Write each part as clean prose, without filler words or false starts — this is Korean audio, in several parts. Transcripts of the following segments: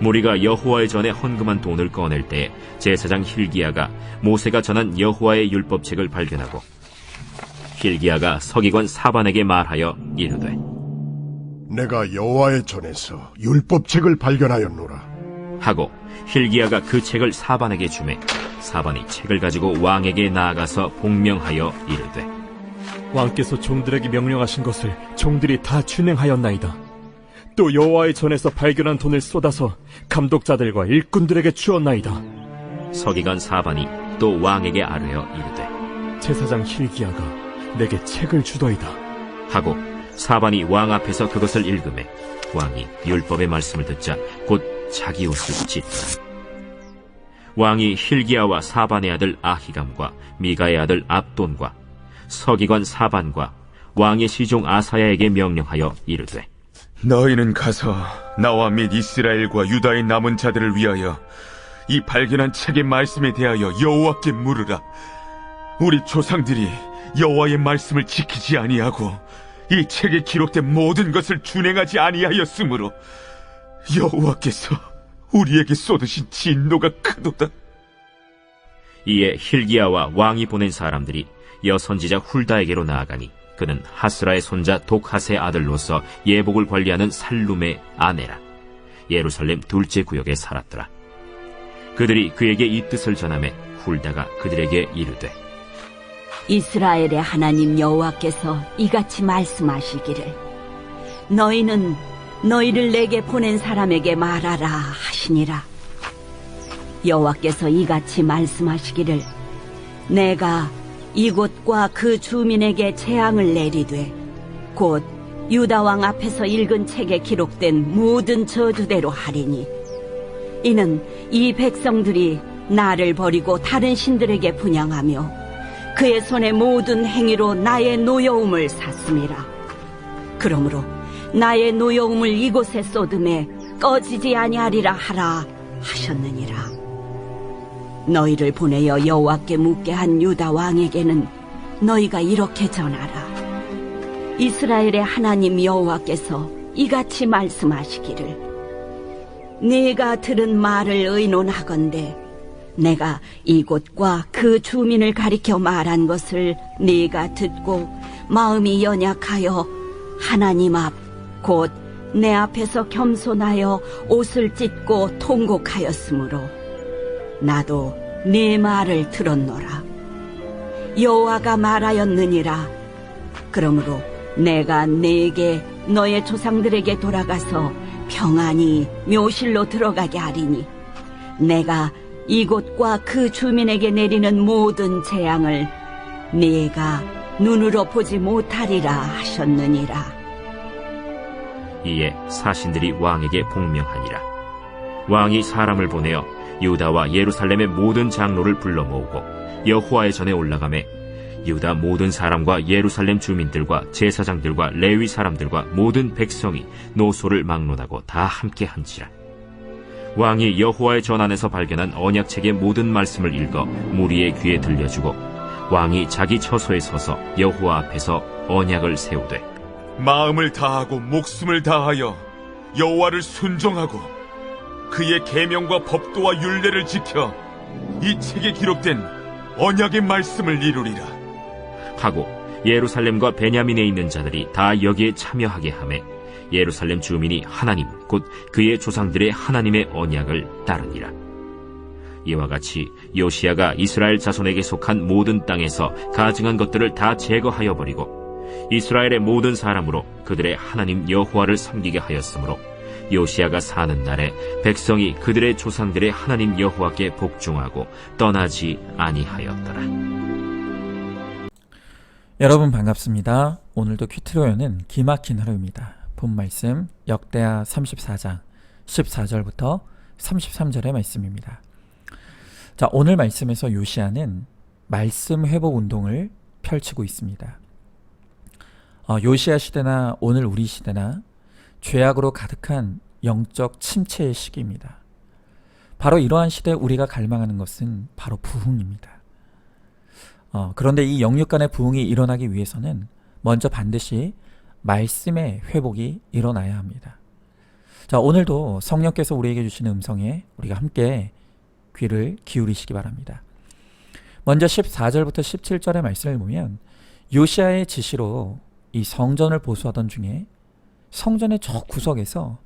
무리가 여호와의 전에 헌금한 돈을 꺼낼 때에 제사장 힐기야가 모세가 전한 여호와의 율법책을 발견하고 힐기야가 서기관 사반에게 말하여 이르되 내가 여호와의 전에서 율법책을 발견하였노라. 하고 힐기야가 그 책을 사반에게 주매 사반이 책을 가지고 왕에게 나아가서 복명하여 이르되 왕께서 종들에게 명령하신 것을 종들이 다 준행하였나이다. 또 여호와의 전에서 발견한 돈을 쏟아서 감독자들과 일꾼들에게 주었나이다. 서기관 사반이 또 왕에게 아뢰어 이르되 제사장 힐기야가 내게 책을 주더이다. 하고 사반이 왕 앞에서 그것을 읽으매 왕이 율법의 말씀을 듣자 곧 자기 옷을 찢더라. 왕이 힐기야와 사반의 아들 아히감과 미가의 아들 압돈과 서기관 사반과 왕의 시종 아사야에게 명령하여 이르되 너희는 가서 나와 및 이스라엘과 유다의 남은 자들을 위하여 이 발견한 책의 말씀에 대하여 여호와께 물으라. 우리 조상들이 여호와의 말씀을 지키지 아니하고 이 책에 기록된 모든 것을 준행하지 아니하였으므로 여호와께서 우리에게 쏟으신 진노가 크도다. 이에 힐기야와 왕이 보낸 사람들이 여선지자 훌다에게로 나아가니 그는 하스라의 손자 독핫의 아들로서 예복을 관리하는 살룸의 아내라. 예루살렘 둘째 구역에 살았더라. 그들이 그에게 이 뜻을 전하매 훌다가 그들에게 이르되 이스라엘의 하나님 여호와께서 이같이 말씀하시기를 너희는 너희를 내게 보낸 사람에게 말하라 하시니라. 여호와께서 이같이 말씀하시기를 내가 이곳과 그 주민에게 재앙을 내리되 곧 유다 왕 앞에서 읽은 책에 기록된 모든 저주대로 하리니 이는 이 백성들이 나를 버리고 다른 신들에게 분향하며 그의 손의 모든 행위로 나의 노여움을 샀음이라. 그러므로 나의 노여움을 이곳에 쏟음에 꺼지지 아니하리라 하라 하셨느니라. 너희를 보내어 여호와께 묻게 한 유다 왕에게는 너희가 이렇게 전하라. 이스라엘의 하나님 여호와께서 이같이 말씀하시기를 네가 들은 말을 의논하건대 내가 이곳과 그 주민을 가리켜 말한 것을 네가 듣고 마음이 연약하여 하나님 앞 곧 내 앞에서 겸손하여 옷을 찢고 통곡하였으므로 나도 네 말을 들었노라. 여호와가 말하였느니라. 그러므로 내가 네게 너의 조상들에게 돌아가서 평안히 묘실로 들어가게 하리니 내가 이곳과 그 주민에게 내리는 모든 재앙을 네가 눈으로 보지 못하리라 하셨느니라. 이에 사신들이 왕에게 복명하니라. 왕이 사람을 보내어 유다와 예루살렘의 모든 장로를 불러 모으고 여호와의 전에 올라가매 유다 모든 사람과 예루살렘 주민들과 제사장들과 레위 사람들과 모든 백성이 노소를 막론하고 다 함께 한지라. 왕이 여호와의 전 안에서 발견한 언약책의 모든 말씀을 읽어 무리의 귀에 들려주고 왕이 자기 처소에 서서 여호와 앞에서 언약을 세우되 마음을 다하고 목숨을 다하여 여호와를 순종하고 그의 계명과 법도와 율례를 지켜 이 책에 기록된 언약의 말씀을 이루리라 하고 예루살렘과 베냐민에 있는 자들이 다 여기에 참여하게 하매 예루살렘 주민이 하나님 곧 그의 조상들의 하나님의 언약을 따르니라. 이와 같이 요시야가 이스라엘 자손에게 속한 모든 땅에서 가증한 것들을 다 제거하여 버리고 이스라엘의 모든 사람으로 그들의 하나님 여호와를 섬기게 하였으므로 요시야가 사는 날에 백성이 그들의 조상들의 하나님 여호와께 복종하고 떠나지 아니하였더라. 여러분 반갑습니다. 오늘도 퀴트로요는 기막힌 하루입니다. 본 말씀 역대하 34장 14절부터 33절의 말씀입니다. 자, 오늘 말씀에서 요시야는 말씀 회복 운동을 펼치고 있습니다. 요시야 시대나 오늘 우리 시대나 죄악으로 가득한 영적 침체의 시기입니다. 바로 이러한 시대에 우리가 갈망하는 것은 바로 부흥입니다. 그런데 이 영육 간의 부흥이 일어나기 위해서는 먼저 반드시 말씀의 회복이 일어나야 합니다. 자, 오늘도 성령께서 우리에게 주시는 음성에 우리가 함께 귀를 기울이시기 바랍니다. 먼저 14절부터 17절의 말씀을 보면 요시아의 지시로 이 성전을 보수하던 중에 성전의 저 구석에서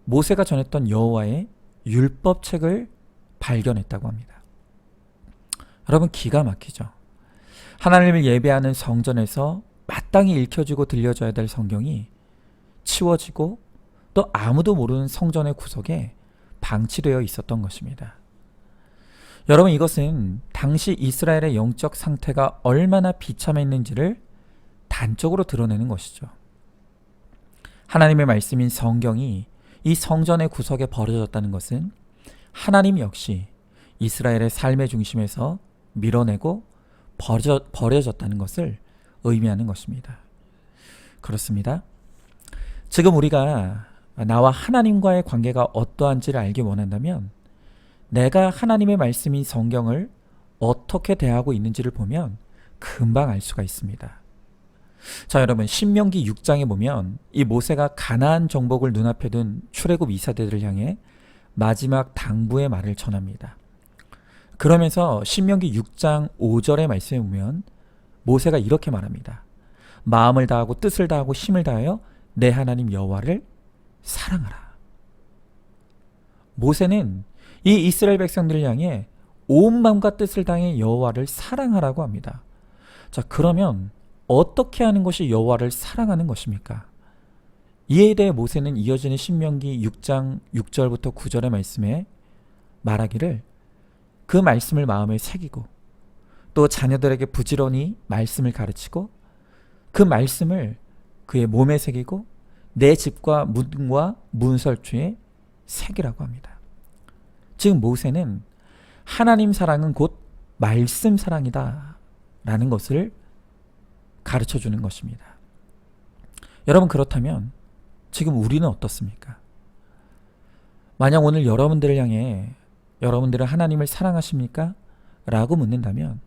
모세가 전했던 여호와의 율법책을 발견했다고 합니다. 여러분, 기가 막히죠. 하나님을 예배하는 성전에서 마땅히 읽혀지고 들려져야 될 성경이 치워지고 또 아무도 모르는 성전의 구석에 방치되어 있었던 것입니다. 여러분, 이것은 당시 이스라엘의 영적 상태가 얼마나 비참했는지를 단적으로 드러내는 것이죠. 하나님의 말씀인 성경이 이 성전의 구석에 버려졌다는 것은 하나님 역시 이스라엘의 삶의 중심에서 밀어내고 버려졌다는 것을 의미하는 것입니다. 그렇습니다. 지금 우리가 나와 하나님과의 관계가 어떠한지를 알기 원한다면 내가 하나님의 말씀인 성경을 어떻게 대하고 있는지를 보면 금방 알 수가 있습니다. 자, 여러분, 신명기 6장에 보면 이 모세가 가나안 정복을 눈앞에 둔 출애굽 2세대들을 향해 마지막 당부의 말을 전합니다. 그러면서 신명기 6장 5절의 말씀에 보면 모세가 이렇게 말합니다. 마음을 다하고 뜻을 다하고 힘을 다하여 내 하나님 여호와를 사랑하라. 모세는 이 이스라엘 백성들을 향해 온 마음과 뜻을 다해 여호와를 사랑하라고 합니다. 자, 그러면 어떻게 하는 것이 여호와를 사랑하는 것입니까? 이에 대해 모세는 이어지는 신명기 6장 6절부터 9절의 말씀에 말하기를 그 말씀을 마음에 새기고 또 자녀들에게 부지런히 말씀을 가르치고 그 말씀을 그의 몸에 새기고 내 집과 문과 문설주에 새기라고 합니다. 지금 모세는 하나님 사랑은 곧 말씀 사랑이다 라는 것을 가르쳐주는 것입니다. 여러분, 그렇다면 지금 우리는 어떻습니까? 만약 오늘 여러분들을 향해 여러분들은 하나님을 사랑하십니까? 라고 묻는다면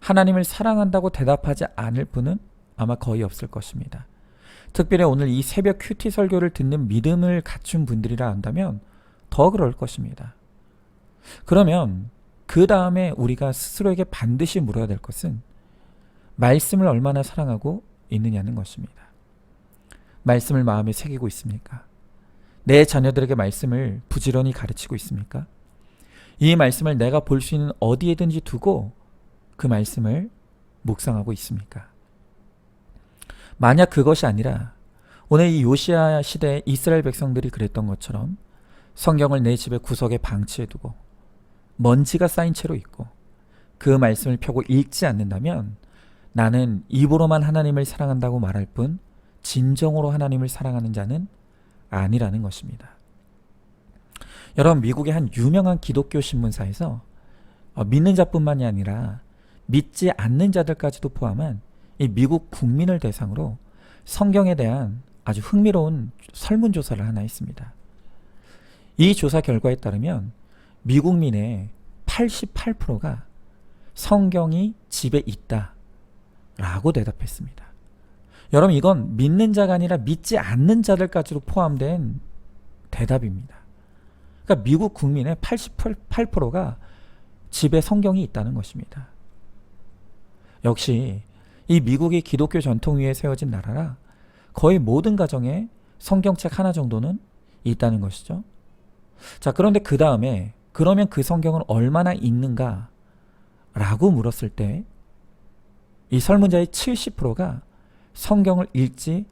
하나님을 사랑한다고 대답하지 않을 분은 아마 거의 없을 것입니다. 특별히 오늘 이 새벽 큐티 설교를 듣는 믿음을 갖춘 분들이라 한다면 더 그럴 것입니다. 그러면 그 다음에 우리가 스스로에게 반드시 물어야 될 것은 말씀을 얼마나 사랑하고 있느냐는 것입니다. 말씀을 마음에 새기고 있습니까? 내 자녀들에게 말씀을 부지런히 가르치고 있습니까? 이 말씀을 내가 볼 수 있는 어디에든지 두고 그 말씀을 묵상하고 있습니까? 만약 그것이 아니라 오늘 이 요시아 시대의 이스라엘 백성들이 그랬던 것처럼 성경을 내 집의 구석에 방치해두고 먼지가 쌓인 채로 있고 그 말씀을 펴고 읽지 않는다면 나는 입으로만 하나님을 사랑한다고 말할 뿐 진정으로 하나님을 사랑하는 자는 아니라는 것입니다. 여러분, 미국의 한 유명한 기독교 신문사에서 믿는 자뿐만이 아니라 믿지 않는 자들까지도 포함한 이 미국 국민을 대상으로 성경에 대한 아주 흥미로운 설문조사를 하나 했습니다. 이 조사 결과에 따르면 미국민의 88%가 성경이 집에 있다 라고 대답했습니다. 여러분, 이건 믿는 자가 아니라 믿지 않는 자들까지도 포함된 대답입니다. 그러니까 미국 국민의 88%가 집에 성경이 있다는 것입니다. 역시 이 미국이 기독교 전통 위에 세워진 나라라 거의 모든 가정에 성경책 하나 정도는 있다는 것이죠. 자, 그런데 그 다음에 그러면 그 성경은 얼마나 있는가 라고 물었을 때 이 설문자의 70%가 성경을 읽지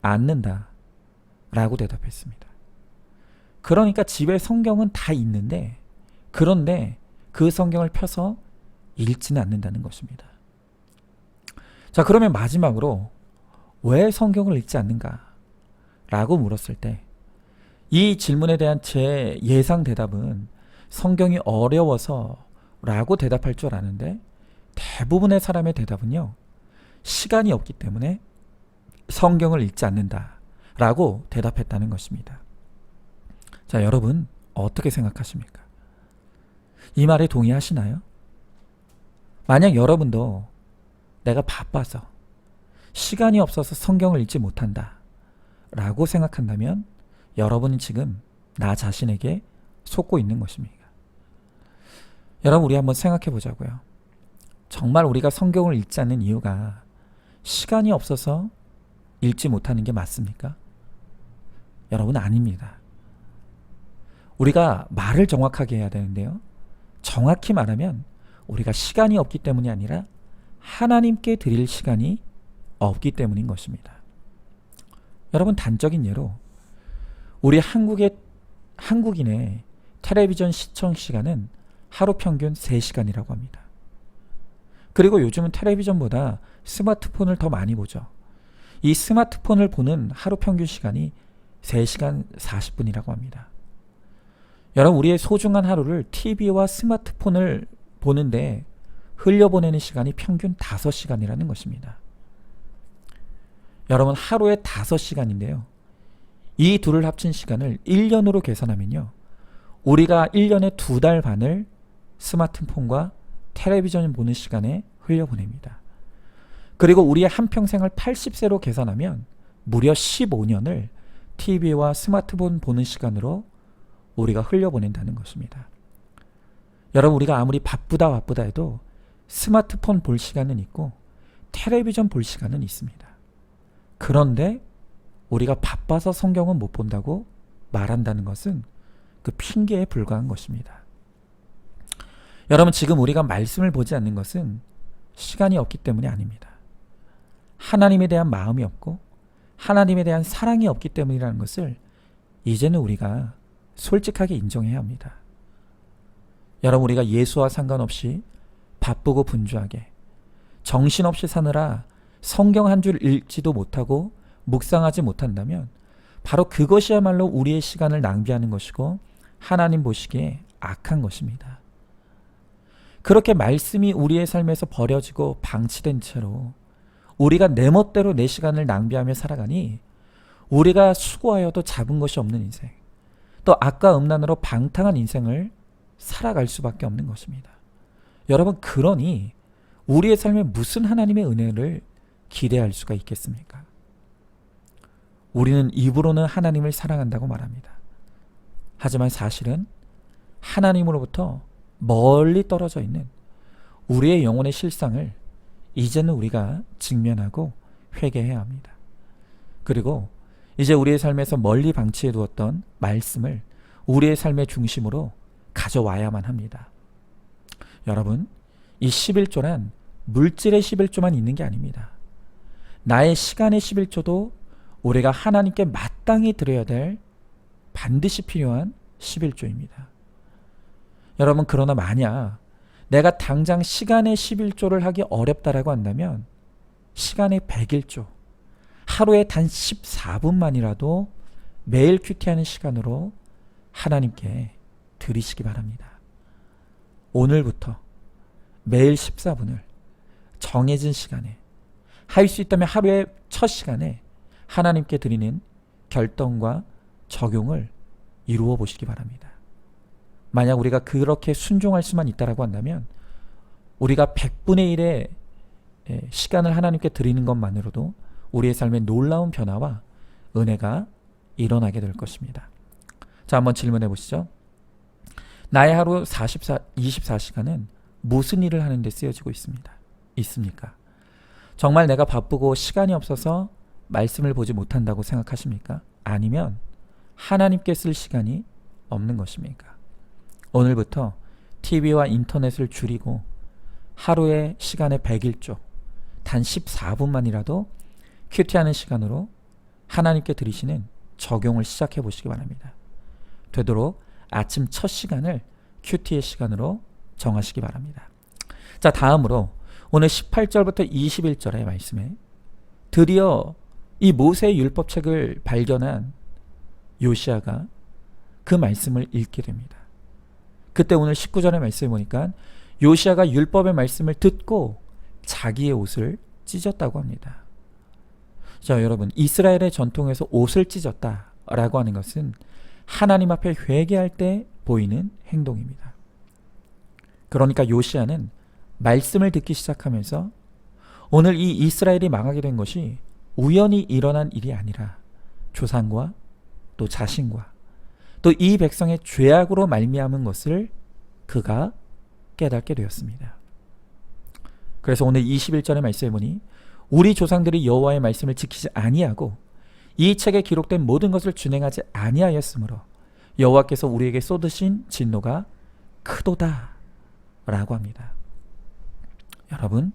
않는다 라고 대답했습니다. 그러니까 집에 성경은 다 있는데 그런데 그 성경을 펴서 읽지는 않는다는 것입니다. 자, 그러면 마지막으로 왜 성경을 읽지 않는가 라고 물었을 때 이 질문에 대한 제 예상 대답은 성경이 어려워서 라고 대답할 줄 아는데 대부분의 사람의 대답은요, 시간이 없기 때문에 성경을 읽지 않는다 라고 대답했다는 것입니다. 자, 여러분 어떻게 생각하십니까? 이 말에 동의하시나요? 만약 여러분도 내가 바빠서 시간이 없어서 성경을 읽지 못한다 라고 생각한다면 여러분은 지금 나 자신에게 속고 있는 것입니까? 여러분, 우리 한번 생각해 보자고요. 정말 우리가 성경을 읽지 않는 이유가 시간이 없어서 읽지 못하는 게 맞습니까? 여러분, 아닙니다. 우리가 말을 정확하게 해야 되는데요. 정확히 말하면 우리가 시간이 없기 때문이 아니라 하나님께 드릴 시간이 없기 때문인 것입니다. 여러분, 단적인 예로 우리 한국인의 텔레비전 시청 시간은 하루 평균 3시간이라고 합니다. 그리고 요즘은 텔레비전보다 스마트폰을 더 많이 보죠. 이 스마트폰을 보는 하루 평균 시간이 3시간 40분이라고 합니다. 여러분, 우리의 소중한 하루를 TV와 스마트폰을 보는데 흘려보내는 시간이 평균 5시간이라는 것입니다. 여러분, 하루에 5시간인데요. 이 둘을 합친 시간을 1년으로 계산하면요. 우리가 1년에 2달 반을 스마트폰과 텔레비전을 보는 시간에 흘려보냅니다. 그리고 우리의 한평생을 80세로 계산하면 무려 15년을 TV와 스마트폰 보는 시간으로 우리가 흘려보낸다는 것입니다. 여러분, 우리가 아무리 바쁘다 해도 스마트폰 볼 시간은 있고 텔레비전 볼 시간은 있습니다. 그런데 우리가 바빠서 성경은 못 본다고 말한다는 것은 그 핑계에 불과한 것입니다. 여러분, 지금 우리가 말씀을 보지 않는 것은 시간이 없기 때문이 아닙니다. 하나님에 대한 마음이 없고 하나님에 대한 사랑이 없기 때문이라는 것을 이제는 우리가 솔직하게 인정해야 합니다. 여러분, 우리가 예수와 상관없이 바쁘고 분주하게 정신없이 사느라 성경 한 줄 읽지도 못하고 묵상하지 못한다면 바로 그것이야말로 우리의 시간을 낭비하는 것이고 하나님 보시기에 악한 것입니다. 그렇게 말씀이 우리의 삶에서 버려지고 방치된 채로 우리가 내 멋대로 내 시간을 낭비하며 살아가니 우리가 수고하여도 잡은 것이 없는 인생, 또 악과 음란으로 방탕한 인생을 살아갈 수밖에 없는 것입니다. 여러분, 그러니 우리의 삶에 무슨 하나님의 은혜를 기대할 수가 있겠습니까? 우리는 입으로는 하나님을 사랑한다고 말합니다. 하지만 사실은 하나님으로부터 멀리 떨어져 있는 우리의 영혼의 실상을 이제는 우리가 직면하고 회개해야 합니다. 그리고 이제 우리의 삶에서 멀리 방치해 두었던 말씀을 우리의 삶의 중심으로 가져와야만 합니다. 여러분, 이 11조란 물질의 11조만 있는 게 아닙니다. 나의 시간의 11조도 우리가 하나님께 마땅히 드려야 될 반드시 필요한 11조입니다. 여러분, 그러나 만약 내가 당장 시간의 11조를 하기 어렵다라고 한다면 시간의 101조, 하루에 단 14분만이라도 매일 큐티하는 시간으로 하나님께 드리시기 바랍니다. 오늘부터 매일 14분을 정해진 시간에 할 수 있다면 하루의 첫 시간에 하나님께 드리는 결정과 적용을 이루어 보시기 바랍니다. 만약 우리가 그렇게 순종할 수만 있다라고 한다면 우리가 100분의 1의 시간을 하나님께 드리는 것만으로도 우리의 삶에 놀라운 변화와 은혜가 일어나게 될 것입니다. 자, 한번 질문해 보시죠. 나의 하루 24시간은 무슨 일을 하는데 쓰여지고 있습니까? 정말 내가 바쁘고 시간이 없어서 말씀을 보지 못한다고 생각하십니까? 아니면 하나님께 쓸 시간이 없는 것입니까? 오늘부터 TV와 인터넷을 줄이고 하루의 시간의 101조, 단 14분만이라도 큐티하는 시간으로 하나님께 드리시는 적용을 시작해 보시기 바랍니다. 되도록 아침 첫 시간을 큐티의 시간으로 정하시기 바랍니다. 자, 다음으로 오늘 18절부터 21절의 말씀에 드디어 이 모세의 율법책을 발견한 요시야가 그 말씀을 읽게 됩니다. 그때 오늘 19절의 말씀을 보니까 요시야가 율법의 말씀을 듣고 자기의 옷을 찢었다고 합니다. 자, 여러분, 이스라엘의 전통에서 옷을 찢었다라고 하는 것은 하나님 앞에 회개할 때 보이는 행동입니다. 그러니까 요시야는 말씀을 듣기 시작하면서 오늘 이 이스라엘이 망하게 된 것이 우연히 일어난 일이 아니라 조상과 또 자신과 또 이 백성의 죄악으로 말미암은 것을 그가 깨닫게 되었습니다. 그래서 오늘 21절의 말씀에 보니 우리 조상들이 여호와의 말씀을 지키지 아니하고 이 책에 기록된 모든 것을 준행하지 아니하였으므로 여호와께서 우리에게 쏟으신 진노가 크도다 라고 합니다. 여러분,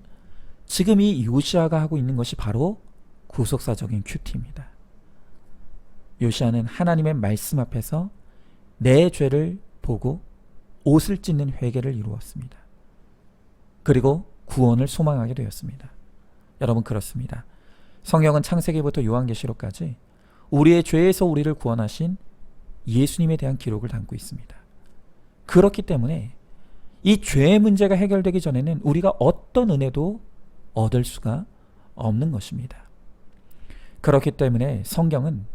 지금 이 요시아가 하고 있는 것이 바로 구속사적인 큐티입니다. 요시아는 하나님의 말씀 앞에서 내 죄를 보고 옷을 찢는 회개를 이루었습니다. 그리고 구원을 소망하게 되었습니다. 여러분, 그렇습니다. 성경은 창세기부터 요한계시록까지 우리의 죄에서 우리를 구원하신 예수님에 대한 기록을 담고 있습니다. 그렇기 때문에 이 죄의 문제가 해결되기 전에는 우리가 어떤 은혜도 얻을 수가 없는 것입니다. 그렇기 때문에 성경은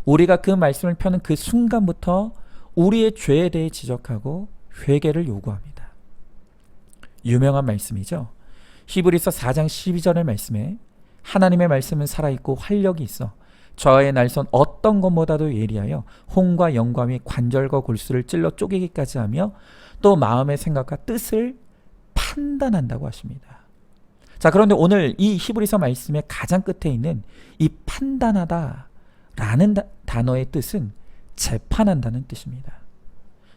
우리가 그 말씀을 펴는 그 순간부터 우리의 죄에 대해 지적하고 회개를 요구합니다. 유명한 말씀이죠. 히브리서 4장 12절의 말씀에 하나님의 말씀은 살아있고 활력이 있어 저의 날선 어떤 것보다도 예리하여 혼과 영과 및 관절과 골수를 찔러 쪼개기까지 하며 또 마음의 생각과 뜻을 판단한다고 하십니다. 자, 그런데 오늘 이 히브리서 말씀의 가장 끝에 있는 이 판단하다 라는 단어의 뜻은 재판한다는 뜻입니다.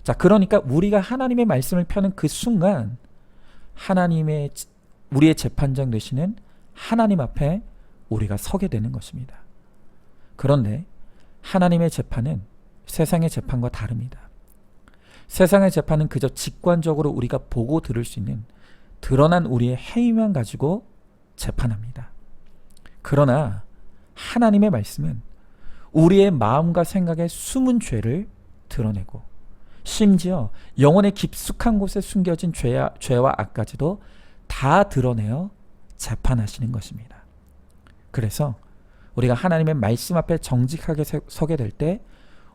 자, 그러니까 우리가 하나님의 말씀을 펴는 그 순간 우리의 재판장 되시는 하나님 앞에 우리가 서게 되는 것입니다. 그런데 하나님의 재판은 세상의 재판과 다릅니다. 세상의 재판은 그저 직관적으로 우리가 보고 들을 수 있는 드러난 우리의 행위만 가지고 재판합니다. 그러나 하나님의 말씀은 우리의 마음과 생각의 숨은 죄를 드러내고 심지어 영혼의 깊숙한 곳에 숨겨진 죄와 악까지도 다 드러내어 재판하시는 것입니다. 그래서 우리가 하나님의 말씀 앞에 정직하게 서게 될 때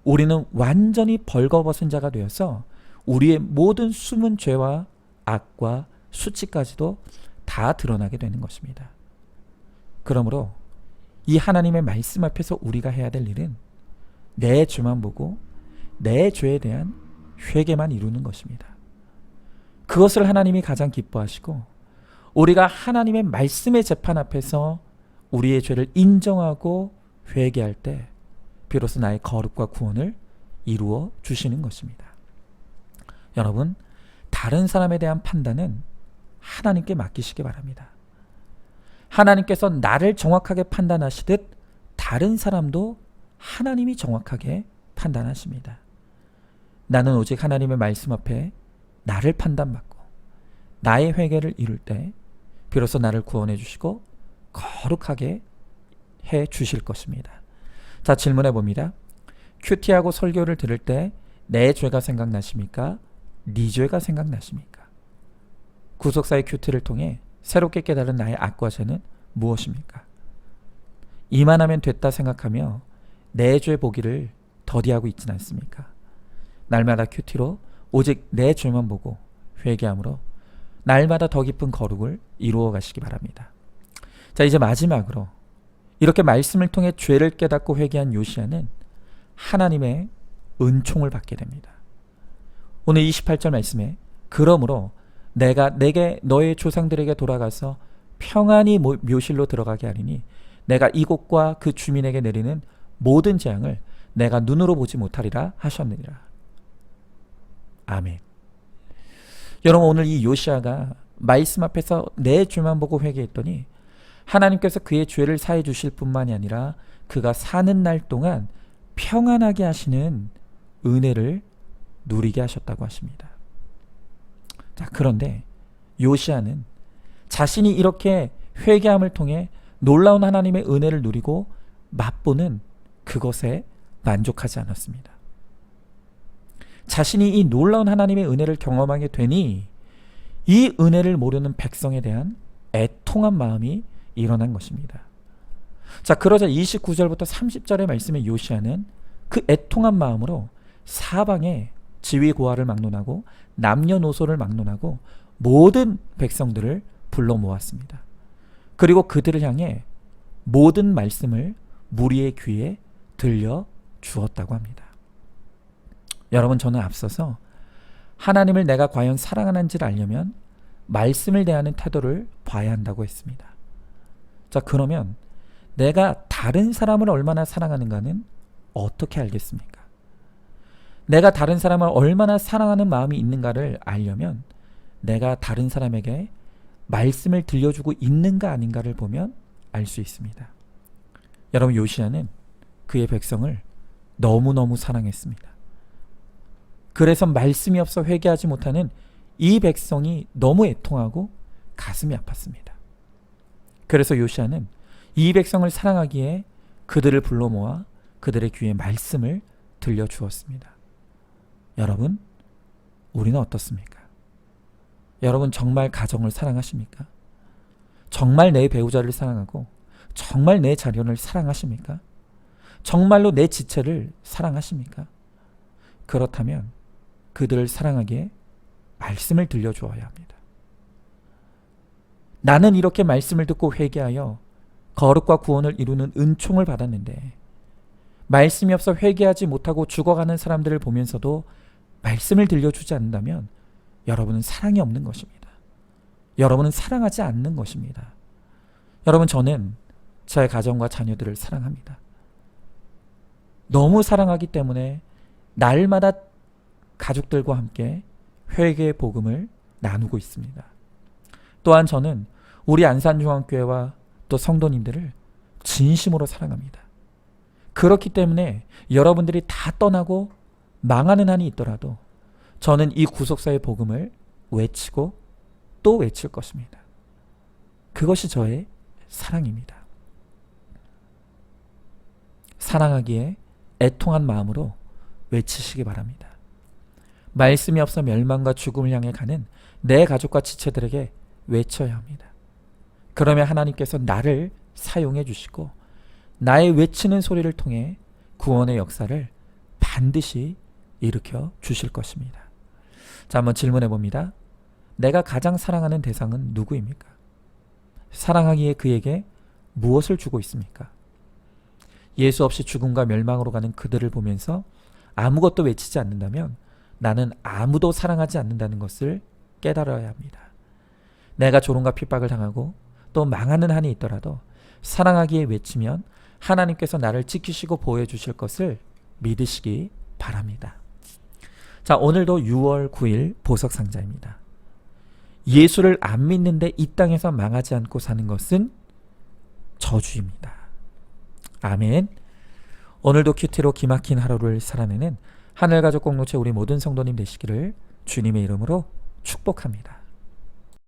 우리는 완전히 벌거벗은 자가 되어서 우리의 모든 숨은 죄와 악과 수치까지도 다 드러나게 되는 것입니다. 그러므로 이 하나님의 말씀 앞에서 우리가 해야 될 일은 내 죄만 보고 내 죄에 대한 회개만 이루는 것입니다. 그것을 하나님이 가장 기뻐하시고 우리가 하나님의 말씀의 재판 앞에서 우리의 죄를 인정하고 회개할 때 비로소 나의 거룩과 구원을 이루어 주시는 것입니다. 여러분, 다른 사람에 대한 판단은 하나님께 맡기시기 바랍니다. 하나님께서 나를 정확하게 판단하시듯 다른 사람도 하나님이 정확하게 판단하십니다. 나는 오직 하나님의 말씀 앞에 나를 판단받고 나의 회개를 이룰 때 비로소 나를 구원해 주시고 거룩하게 해 주실 것입니다. 자, 질문해 봅니다. 큐티하고 설교를 들을 때 내 죄가 생각나십니까? 네 죄가 생각나십니까? 구속사의 큐티를 통해 새롭게 깨달은 나의 악과 죄는 무엇입니까? 이만하면 됐다 생각하며 내 죄 보기를 더디하고 있지는 않습니까? 날마다 큐티로 오직 내 죄만 보고 회개함으로 날마다 더 깊은 거룩을 이루어 가시기 바랍니다. 자, 이제 마지막으로 이렇게 말씀을 통해 죄를 깨닫고 회개한 요시야는 하나님의 은총을 받게 됩니다. 오늘 28절 말씀에 그러므로 내가 내게 너의 조상들에게 돌아가서 평안히 묘실로 들어가게 하리니 내가 이곳과 그 주민에게 내리는 모든 재앙을 내가 눈으로 보지 못하리라 하셨느니라. 아멘. 여러분, 오늘 이 요시야가 말씀 앞에서 내 죄만 보고 회개했더니 하나님께서 그의 죄를 사해 주실 뿐만이 아니라 그가 사는 날 동안 평안하게 하시는 은혜를 누리게 하셨다고 하십니다. 자, 그런데 요시야는 자신이 이렇게 회개함을 통해 놀라운 하나님의 은혜를 누리고 맛보는 그것에 만족하지 않았습니다. 자신이 이 놀라운 하나님의 은혜를 경험하게 되니 이 은혜를 모르는 백성에 대한 애통한 마음이 일어난 것입니다. 자, 그러자 29절부터 30절의 말씀에 요시야는 그 애통한 마음으로 사방에 지위고하를 막론하고 남녀노소를 막론하고 모든 백성들을 불러 모았습니다. 그리고 그들을 향해 모든 말씀을 무리의 귀에 들려 주었다고 합니다. 여러분, 저는 앞서서 하나님을 내가 과연 사랑하는지를 알려면 말씀을 대하는 태도를 봐야 한다고 했습니다. 자, 그러면 내가 다른 사람을 얼마나 사랑하는가는 어떻게 알겠습니까? 내가 다른 사람을 얼마나 사랑하는 마음이 있는가를 알려면 내가 다른 사람에게 말씀을 들려주고 있는가 아닌가를 보면 알 수 있습니다. 여러분, 요시야는 그의 백성을 너무너무 사랑했습니다. 그래서 말씀이 없어 회개하지 못하는 이 백성이 너무 애통하고 가슴이 아팠습니다. 그래서 요시야는 이 백성을 사랑하기에 그들을 불러 모아 그들의 귀에 말씀을 들려주었습니다. 여러분, 우리는 어떻습니까? 여러분, 정말 가정을 사랑하십니까? 정말 내 배우자를 사랑하고 정말 내 자녀를 사랑하십니까? 정말로 내 지체를 사랑하십니까? 그렇다면 그들을 사랑하기에 말씀을 들려주어야 합니다. 나는 이렇게 말씀을 듣고 회개하여 거룩과 구원을 이루는 은총을 받았는데 말씀이 없어 회개하지 못하고 죽어가는 사람들을 보면서도 말씀을 들려주지 않는다면 여러분은 사랑이 없는 것입니다. 여러분은 사랑하지 않는 것입니다. 여러분, 저는 저의 가정과 자녀들을 사랑합니다. 너무 사랑하기 때문에 날마다 가족들과 함께 회개의 복음을 나누고 있습니다. 또한 저는 우리 안산중앙교회와 또 성도님들을 진심으로 사랑합니다. 그렇기 때문에 여러분들이 다 떠나고 망하는 한이 있더라도 저는 이 구속사의 복음을 외치고 또 외칠 것입니다. 그것이 저의 사랑입니다. 사랑하기에 애통한 마음으로 외치시기 바랍니다. 말씀이 없어 멸망과 죽음을 향해 가는 내 가족과 지체들에게 외쳐야 합니다. 그러면 하나님께서 나를 사용해 주시고 나의 외치는 소리를 통해 구원의 역사를 반드시 일으켜 주실 것입니다. 자, 한번 질문해 봅니다. 내가 가장 사랑하는 대상은 누구입니까? 사랑하기에 그에게 무엇을 주고 있습니까? 예수 없이 죽음과 멸망으로 가는 그들을 보면서 아무것도 외치지 않는다면 나는 아무도 사랑하지 않는다는 것을 깨달아야 합니다. 내가 조롱과 핍박을 당하고 또 망하는 한이 있더라도 사랑하기에 외치면 하나님께서 나를 지키시고 보호해 주실 것을 믿으시기 바랍니다. 자, 오늘도 6월 9일 보석상자입니다. 예수를 안 믿는데 이 땅에서 망하지 않고 사는 것은 저주입니다. 아멘. 오늘도 큐티로 기막힌 하루를 살아내는 하늘가족 공동체 우리 모든 성도님 되시기를 주님의 이름으로 축복합니다.